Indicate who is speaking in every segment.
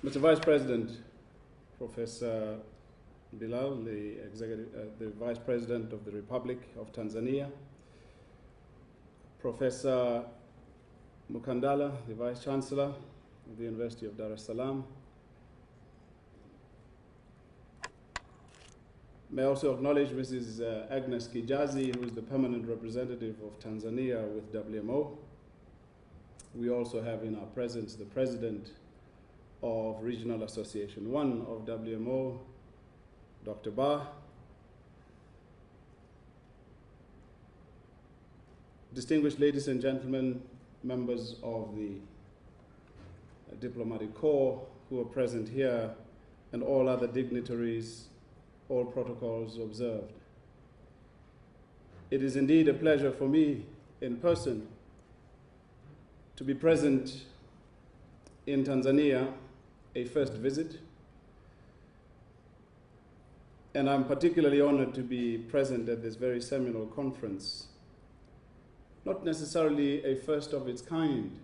Speaker 1: Mr. Vice President, Professor Bilal, the Vice President of the Republic of Tanzania, Professor Mukandala, the Vice Chancellor of the University of Dar es Salaam. May I also acknowledge Mrs. Agnes Kijazi, who is the permanent representative of Tanzania with WMO. We also have in our presence the President of Regional Association 1 of WMO, Dr. Ba. Distinguished ladies and gentlemen, members of the diplomatic corps who are present here, and all other dignitaries, all protocols observed. It is indeed a pleasure for me in person to be present in Tanzania, a first visit. And I'm particularly honored to be present at this very seminal conference. Not necessarily a first of its kind,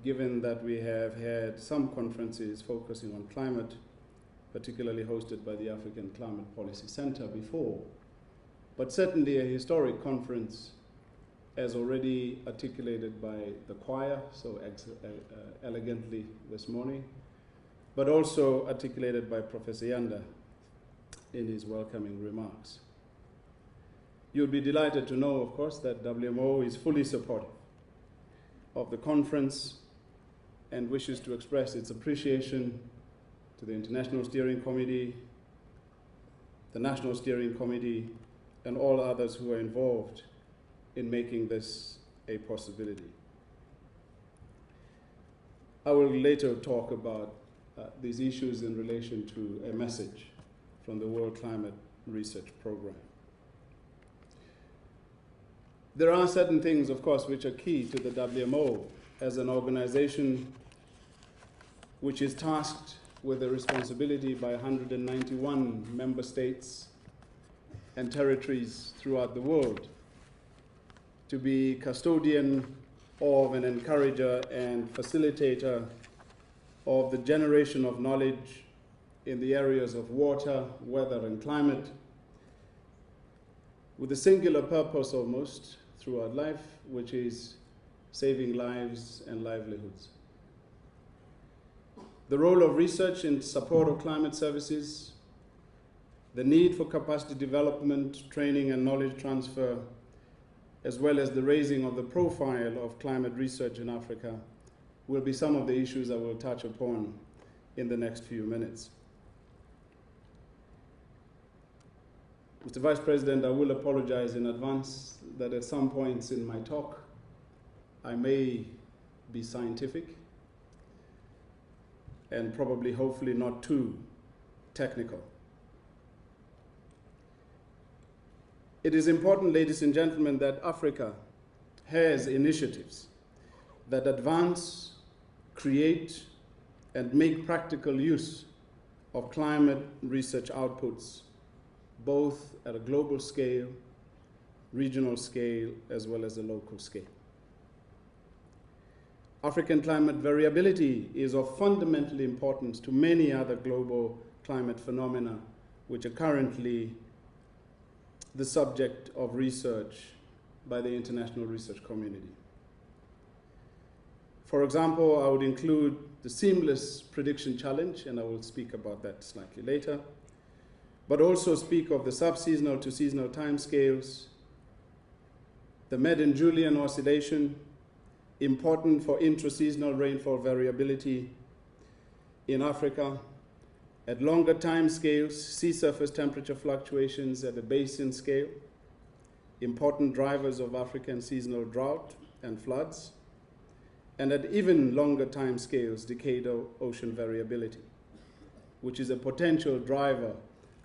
Speaker 1: given that we have had some conferences focusing on climate, particularly hosted by the African Climate Policy Center before, but certainly a historic conference, as already articulated by the choir so elegantly this morning, but also articulated by Professor Yanda in his welcoming remarks. You'll be delighted to know, of course, that WMO is fully supportive of the conference and wishes to express its appreciation to the International Steering Committee, the National Steering Committee, and all others who are involved in making this a possibility. I will later talk about these issues in relation to a message from the World Climate Research Program. There are certain things, of course, which are key to the WMO as an organization which is tasked with the responsibility by 191 member states and territories throughout the world to be custodian of and encourager and facilitator of the generation of knowledge in the areas of water, weather, and climate, with a singular purpose almost throughout life, which is saving lives and livelihoods. The role of research in support of climate services, the need for capacity development, training, and knowledge transfer, as well as the raising of the profile of climate research in Africa, will be some of the issues I will touch upon in the next few minutes. Mr. Vice President, I will apologize in advance that at some points in my talk, I may be scientific and probably, hopefully, not too technical. It is important, ladies and gentlemen, that Africa has initiatives that advance, create, and make practical use of climate research outputs, both at a global scale, regional scale, as well as a local scale. African climate variability is of fundamental importance to many other global climate phenomena, which are currently the subject of research by the international research community. For example, I would include the seamless prediction challenge, and I will speak about that slightly later, but also speak of the sub-seasonal to seasonal timescales, the Med-Julian oscillation, important for intra-seasonal rainfall variability in Africa, at longer time scales, sea surface temperature fluctuations at a basin scale, important drivers of African seasonal drought and floods, and at even longer time scales, decadal ocean variability, which is a potential driver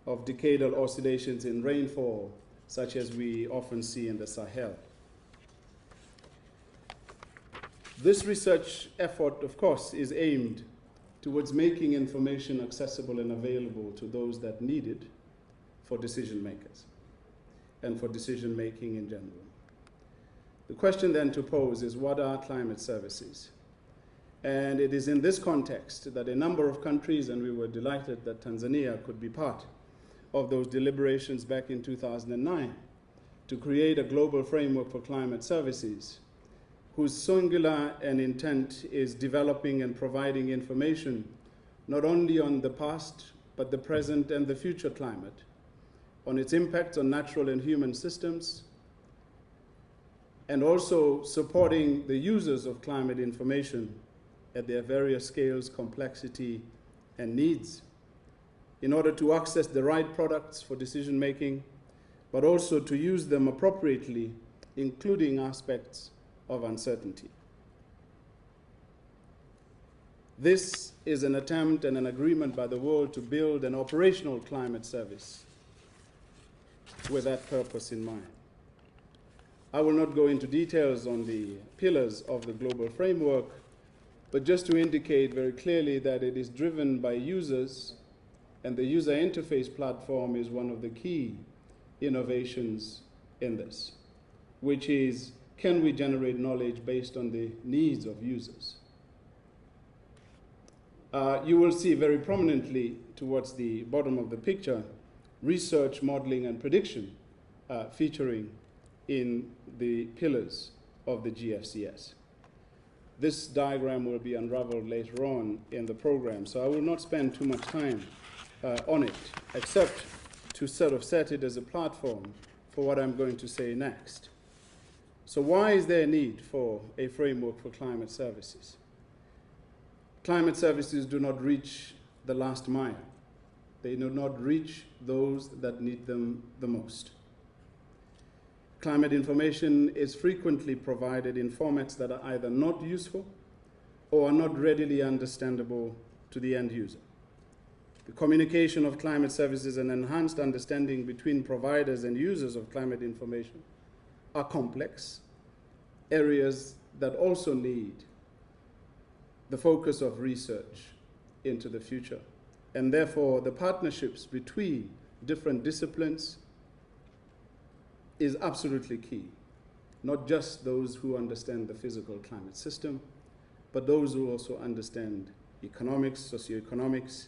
Speaker 1: of decadal oscillations in rainfall, such as we often see in the Sahel. This research effort, of course, is aimed towards making information accessible and available to those that need it for decision makers and for decision making in general. The question then to pose is, what are climate services? And it is in this context that a number of countries, and we were delighted that Tanzania could be part of those deliberations back in 2009, to create a global framework for climate services, whose singular and intent is developing and providing information not only on the past, but the present and the future climate, on its impacts on natural and human systems, and also supporting the users of climate information at their various scales, complexity, and needs, in order to access the right products for decision making, but also to use them appropriately, including aspects of uncertainty. This is an attempt and an agreement by the world to build an operational climate service with that purpose in mind. I will not go into details on the pillars of the global framework, but just to indicate very clearly that it is driven by users, and the user interface platform is one of the key innovations in this, which is, can we generate knowledge based on the needs of users? You will see very prominently towards the bottom of the picture, research, modeling, and prediction featuring in the pillars of the GFCS. This diagram will be unraveled later on in the program, so I will not spend too much time on it, except to sort of set it as a platform for what I'm going to say next. So why is there a need for a framework for climate services? Climate services do not reach the last mile. They do not reach those that need them the most. Climate information is frequently provided in formats that are either not useful or are not readily understandable to the end user. The communication of climate services and enhanced understanding between providers and users of climate information are complex areas that also need the focus of research into the future. And therefore, the partnerships between different disciplines is absolutely key. Not just those who understand the physical climate system, but those who also understand economics, socioeconomics,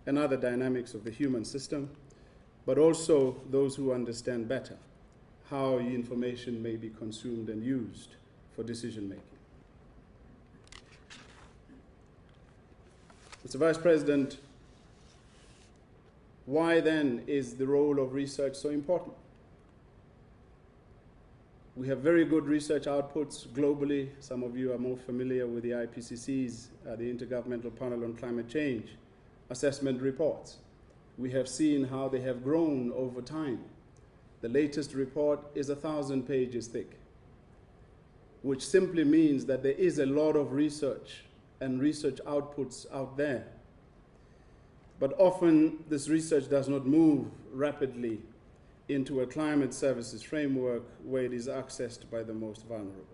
Speaker 1: and other dynamics of the human system, but also those who understand better how information may be consumed and used for decision making. Mr. Vice President, why then is the role of research so important? We have very good research outputs globally. Some of you are more familiar with the IPCC's, the Intergovernmental Panel on Climate Change, assessment reports. We have seen how they have grown over time. The latest report is 1,000 pages thick, which simply means that there is a lot of research and research outputs out there. But often this research does not move rapidly into a climate services framework where it is accessed by the most vulnerable.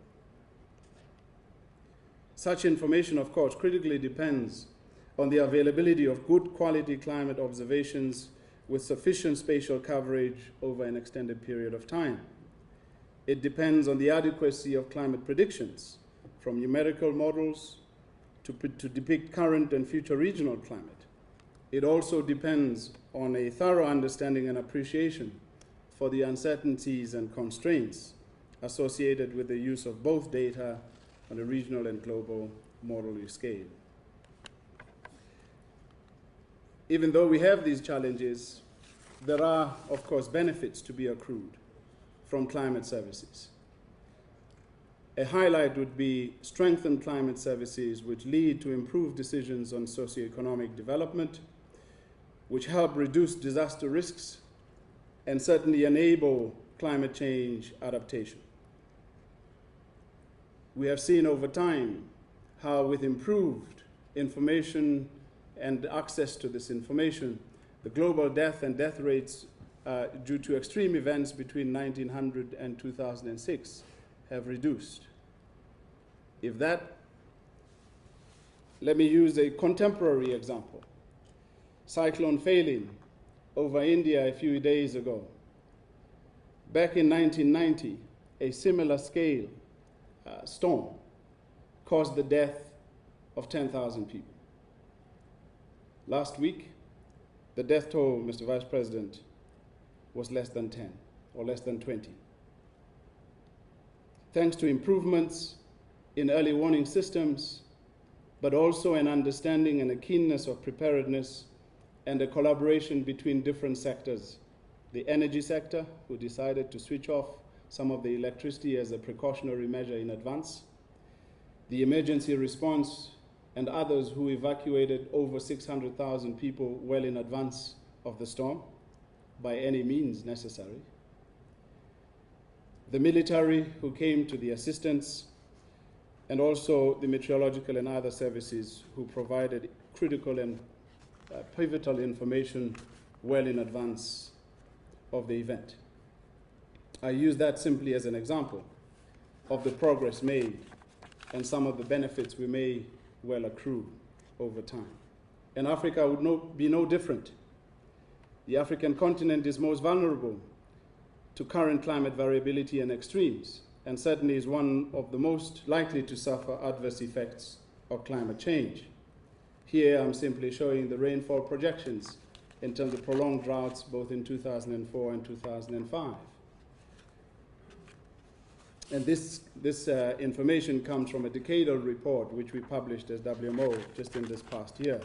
Speaker 1: Such information, of course, critically depends on the availability of good quality climate observations with sufficient spatial coverage over an extended period of time. It depends on the adequacy of climate predictions, from numerical models to depict current and future regional climate. It also depends on a thorough understanding and appreciation for the uncertainties and constraints associated with the use of both data on a regional and global model scale. Even though we have these challenges, there are, of course, benefits to be accrued from climate services. A highlight would be strengthened climate services which lead to improved decisions on socioeconomic development, which help reduce disaster risks and certainly enable climate change adaptation. We have seen over time how with improved information and access to this information, the global death and death rates due to extreme events between 1900 and 2006 have reduced. Let me use a contemporary example. Cyclone Phelan over India a few days ago. Back in 1990, a similar scale storm caused the death of 10,000 people. Last week, the death toll, Mr. Vice President, was less than 10 or less than 20. Thanks to improvements in early warning systems, but also an understanding and a keenness of preparedness and a collaboration between different sectors. The energy sector, who decided to switch off some of the electricity as a precautionary measure in advance, the emergency response, and others who evacuated over 600,000 people well in advance of the storm by any means necessary. The military who came to the assistance, and also the meteorological and other services who provided critical and pivotal information well in advance of the event. I use that simply as an example of the progress made and some of the benefits we may well accrue over time. And Africa would be no different. The African continent is most vulnerable to current climate variability and extremes, and certainly is one of the most likely to suffer adverse effects of climate change. Here I'm simply showing the rainfall projections in terms of prolonged droughts both in 2004 and 2005. And this information comes from a decadal report which we published as WMO just in this past year.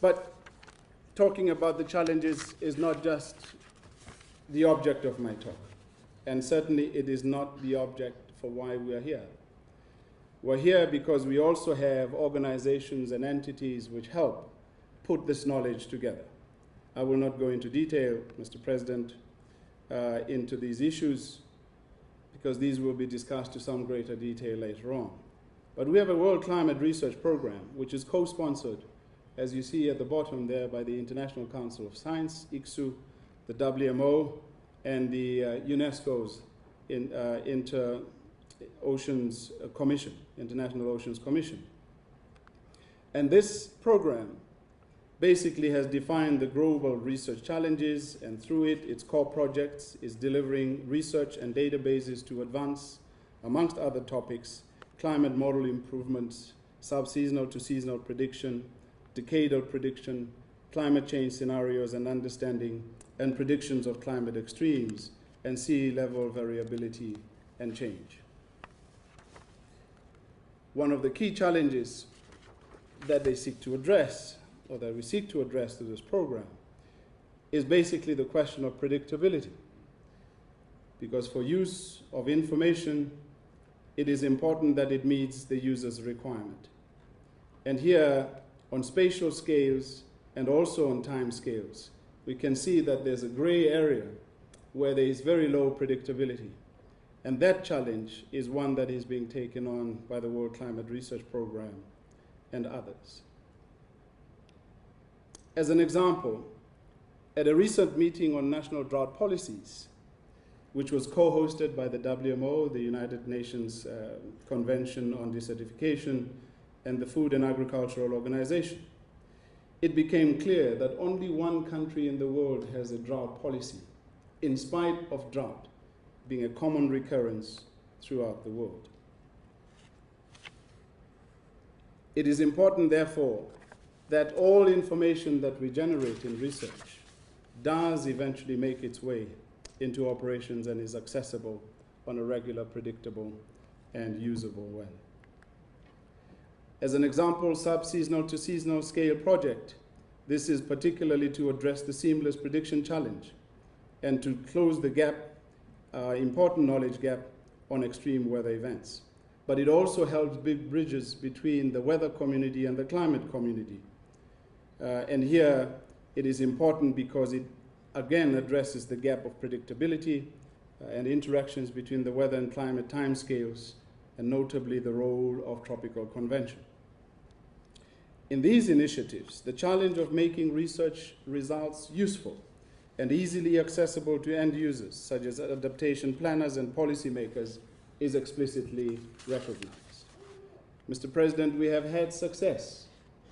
Speaker 1: But talking about the challenges is not just the object of my talk. And certainly it is not the object for why we are here. We're here because we also have organizations and entities which help put this knowledge together. I will not go into detail, Mr. President, into these issues, because these will be discussed to some greater detail later on. But we have a World Climate Research Program, which is co-sponsored, as you see at the bottom there, by the International Council of Science, ICSU, the WMO, and the UNESCO's International Oceans Commission. And this program basically has defined the global research challenges, and through it, its core projects is delivering research and databases to advance, amongst other topics, climate model improvements, sub-seasonal to seasonal prediction, decadal prediction, climate change scenarios and understanding, and predictions of climate extremes, and sea level variability and change. One of the key challenges that they seek to address, or that we seek to address through this program, is basically the question of predictability. Because for use of information, it is important that it meets the user's requirement. And here, on spatial scales and also on time scales, we can see that there's a gray area where there is very low predictability. And that challenge is one that is being taken on by the World Climate Research Program and others. As an example, at a recent meeting on national drought policies, which was co-hosted by the WMO, the United Nations Convention on Desertification, and the Food and Agricultural Organization, it became clear that only one country in the world has a drought policy, in spite of drought being a common recurrence throughout the world. It is important, therefore, that all information that we generate in research does eventually make its way into operations and is accessible on a regular, predictable, and usable way. As an example, sub-seasonal to seasonal scale project, this is particularly to address the seamless prediction challenge and to close the gap, important knowledge gap on extreme weather events. But it also helps build bridges between the weather community and the climate community. And here it is important because it again addresses the gap of predictability and interactions between the weather and climate timescales, and notably the role of tropical convention. In these initiatives, the challenge of making research results useful and easily accessible to end users, such as adaptation planners and policymakers, is explicitly recognized. Mr. President, we have had success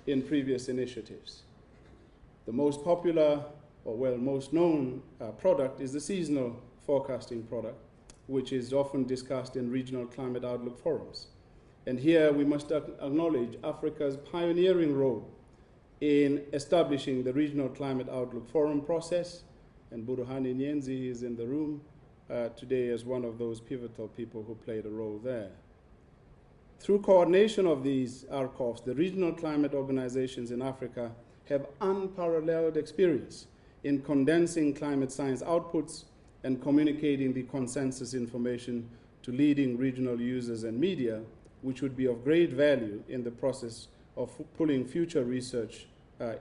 Speaker 1: in previous initiatives. The most popular, or well, most known product is the seasonal forecasting product, which is often discussed in regional climate outlook forums. And here we must acknowledge Africa's pioneering role in establishing the Regional Climate Outlook Forum process, and Burhani Nyenzi is in the room today as one of those pivotal people who played a role there. Through coordination of these RCOFs, the regional climate organizations in Africa have unparalleled experience in condensing climate science outputs and communicating the consensus information to leading regional users and media, which would be of great value in the process of pulling future research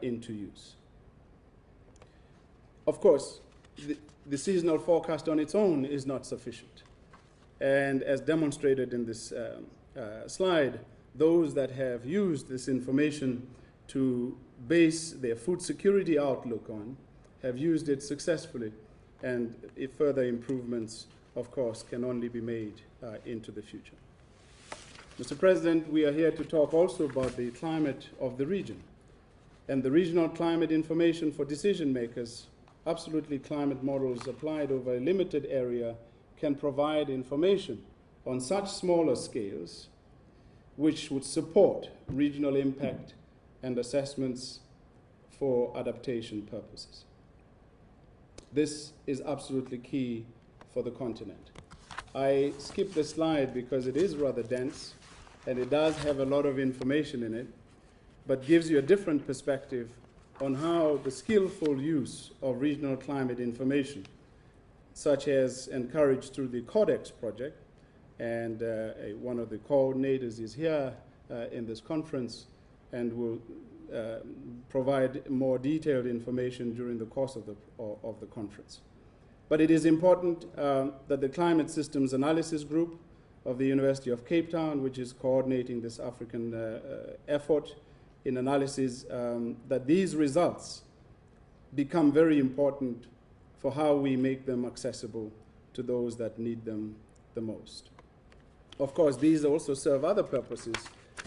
Speaker 1: into use. Of course, the seasonal forecast on its own is not sufficient. And as demonstrated in this slide, those that have used this information to base their food security outlook on have used it successfully, and if further improvements, of course, can only be made into the future. Mr. President, we are here to talk also about the climate of the region and the regional climate information for decision makers. Absolutely, climate models applied over a limited area can provide information on such smaller scales which would support regional impact and assessments for adaptation purposes. This is absolutely key for the continent. I skipped the slide because it is rather dense and it does have a lot of information in it, but gives you a different perspective on how the skillful use of regional climate information, such as encouraged through the Codex project, and one of the coordinators is here in this conference and will provide more detailed information during the course of the conference. But it is important that the Climate Systems Analysis Group of the University of Cape Town, which is coordinating this African effort in analysis, that these results become very important for how we make them accessible to those that need them the most. Of course, these also serve other purposes,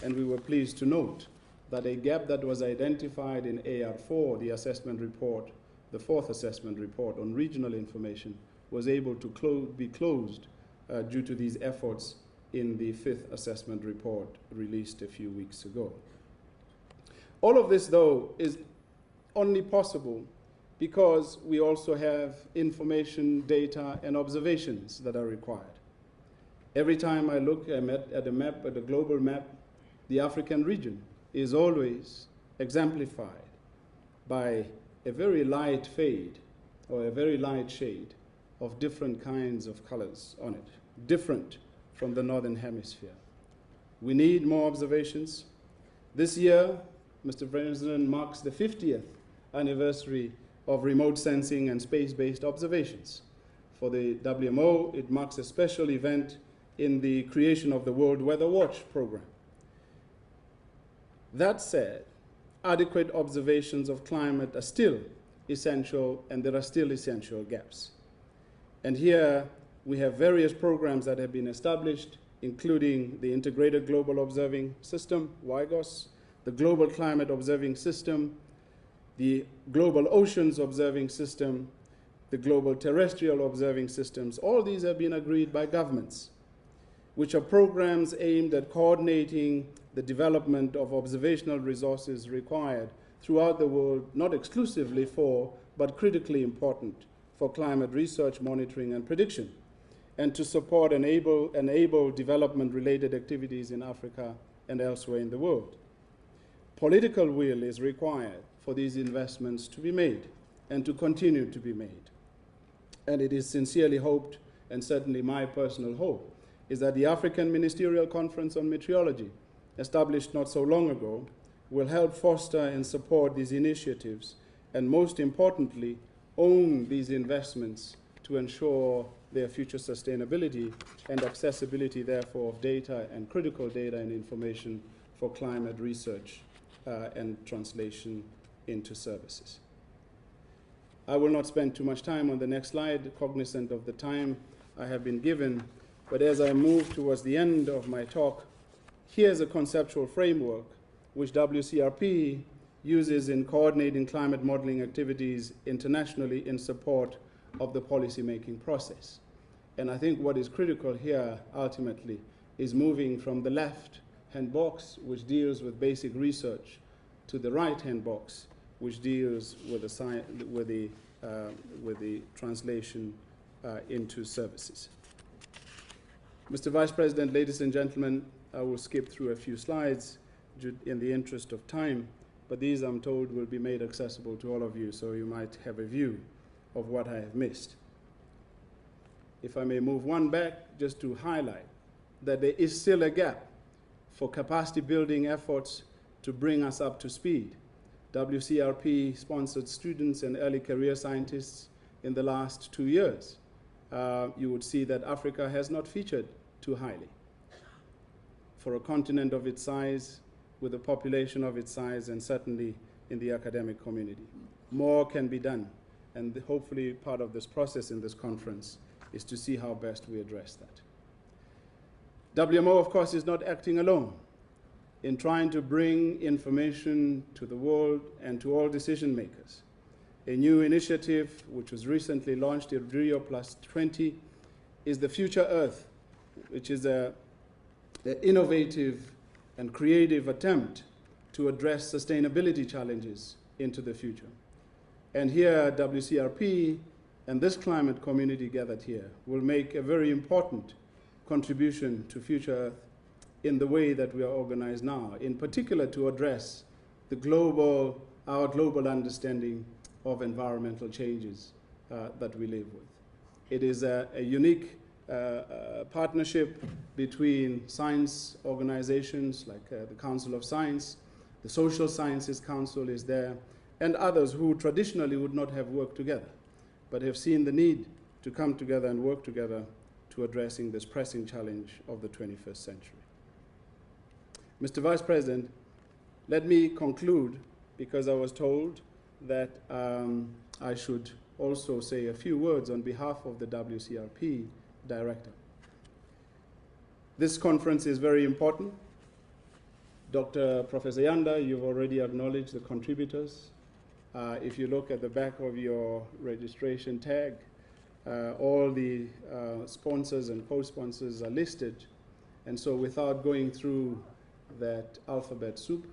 Speaker 1: and we were pleased to note that a gap that was identified in AR4, the assessment report, the fourth assessment report on regional information, was able to be closed due to these efforts in the fifth assessment report released a few weeks ago. All of this, though, is only possible because we also have information, data, and observations that are required. Every time I look at a map, at a global map, the African region is always exemplified by a very light fade or a very light shade of different kinds of colors on it, different from the Northern Hemisphere. We need more observations. This year, Mr. President, marks the 50th anniversary of remote sensing and space-based observations. For the WMO, it marks a special event in the creation of the World Weather Watch program. That said, adequate observations of climate are still essential, and there are still essential gaps. And here we have various programs that have been established, including the Integrated Global Observing System, WIGOS, the Global Climate Observing System, the Global Oceans Observing System, the Global Terrestrial Observing Systems. All these have been agreed by governments, which are programs aimed at coordinating the development of observational resources required throughout the world, not exclusively for, but critically important for climate research, monitoring, and prediction, and to support and enable development-related activities in Africa and elsewhere in the world. Political will is required for these investments to be made and to continue to be made. And it is sincerely hoped, and certainly my personal hope, is that the African Ministerial Conference on Meteorology, established not so long ago, will help foster and support these initiatives, and most importantly, own these investments to ensure their future sustainability and accessibility, therefore, of data and critical data and information for climate research and translation into services. I will not spend too much time on the next slide, cognizant of the time I have been given, but as I move towards the end of my talk, here's a conceptual framework which WCRP uses in coordinating climate modeling activities internationally in support of the policymaking process. And I think what is critical here, ultimately, is moving from the left-hand box, which deals with basic research, to the right-hand box, which deals with the translation into services. Mr. Vice President, ladies and gentlemen, I will skip through a few slides in the interest of time, but these, I'm told, will be made accessible to all of you, so you might have a view of what I have missed. If I may move one back, just to highlight that there is still a gap for capacity building efforts to bring us up to speed. WCRP sponsored students and early career scientists in the last 2 years. You would see that Africa has not featured too highly. For a continent of its size, with a population of its size, and certainly in the academic community. More can be done, and hopefully part of this process in this conference is to see how best we address that. WMO, of course, is not acting alone in trying to bring information to the world and to all decision makers. A new initiative, which was recently launched in Rio +20, is the Future Earth, which is an innovative and creative attempt to address sustainability challenges into the future. And here, WCRP and this climate community gathered here will make a very important contribution to Future Earth in the way that we are organized now, in particular to address our global understanding of environmental changes that we live with. It is a unique partnership between science organizations like the Council of Science, the Social Sciences Council is there, and others who traditionally would not have worked together, but have seen the need to come together and work together to addressing this pressing challenge of the 21st century. Mr. Vice President, let me conclude, because I was told that I should also say a few words on behalf of the WCRP Director. This conference is very important. Professor Yanda, you've already acknowledged the contributors. If you look at the back of your registration tag, all the sponsors and co-sponsors are listed. And so without going through that alphabet soup,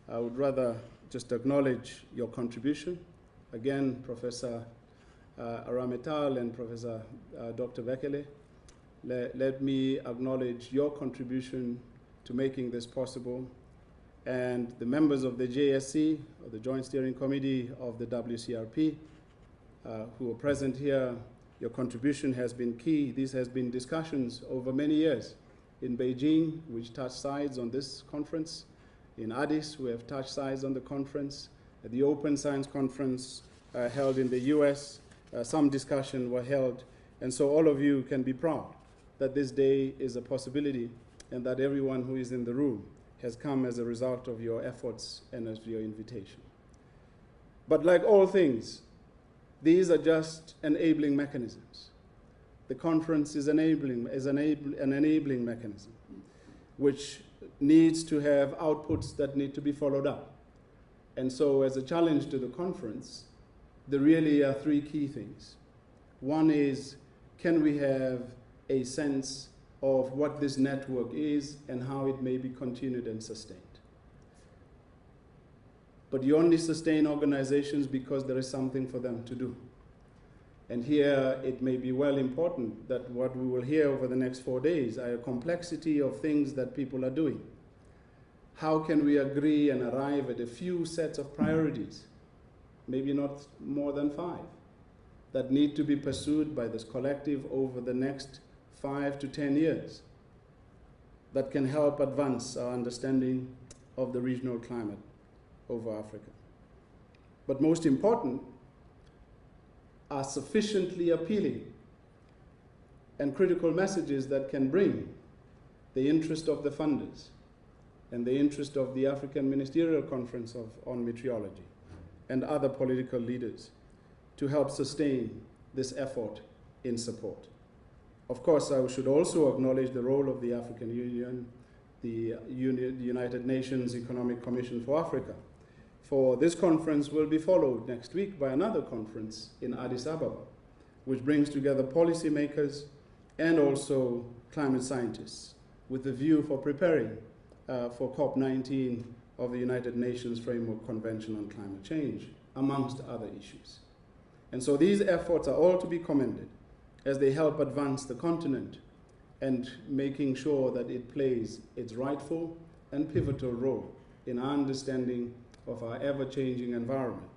Speaker 1: I would rather just acknowledge your contribution. Again, Professor Arametal and Professor Dr. Bekele, let me acknowledge your contribution to making this possible, and the members of the JSC, or the Joint Steering Committee of the WCRP, who are present here. Your contribution has been key. These has been discussions over many years. In Beijing, which touched sides on this conference. In Addis, we have touched sides on the conference. At the Open Science Conference held in the US, some discussion were held. And so all of you can be proud that this day is a possibility and that everyone who is in the room has come as a result of your efforts and as your invitation. But like all things, these are just enabling mechanisms. The conference is an enabling mechanism, which needs to have outputs that need to be followed up. And so as a challenge to the conference, there really are three key things. One is, can we have a sense of what this network is and how it may be continued and sustained? But you only sustain organizations because there is something for them to do. And here it may be well important that what we will hear over the next 4 days are a complexity of things that people are doing. How can we agree and arrive at a few sets of priorities, maybe not more than 5, that need to be pursued by this collective over the next 5 to 10 years that can help advance our understanding of the regional climate over Africa. But most important, are sufficiently appealing and critical messages that can bring the interest of the funders and the interest of the African Ministerial Conference on Meteorology and other political leaders to help sustain this effort in support. Of course, I should also acknowledge the role of the African Union, the United Nations Economic Commission for Africa. For this conference will be followed next week by another conference in Addis Ababa, which brings together policymakers and also climate scientists, with the view for preparing for COP19 of the United Nations Framework Convention on Climate Change, amongst other issues. And so these efforts are all to be commended as they help advance the continent and making sure that it plays its rightful and pivotal role in our understanding of our ever-changing environment,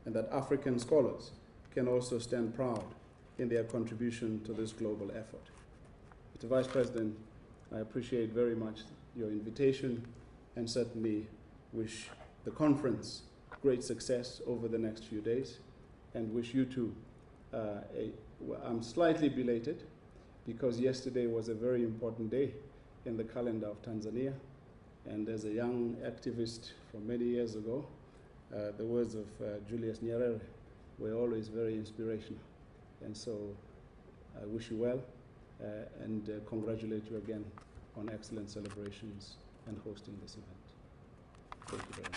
Speaker 1: and that African scholars can also stand proud in their contribution to this global effort. Mr. Vice President, I appreciate very much your invitation and certainly wish the conference great success over the next few days, and wish you too I'm slightly belated because yesterday was a very important day in the calendar of Tanzania, and as a young activist from many years ago, the words of Julius Nyerere were always very inspirational. And so I wish you well and congratulate you again on excellent celebrations and hosting this event. Thank you very much.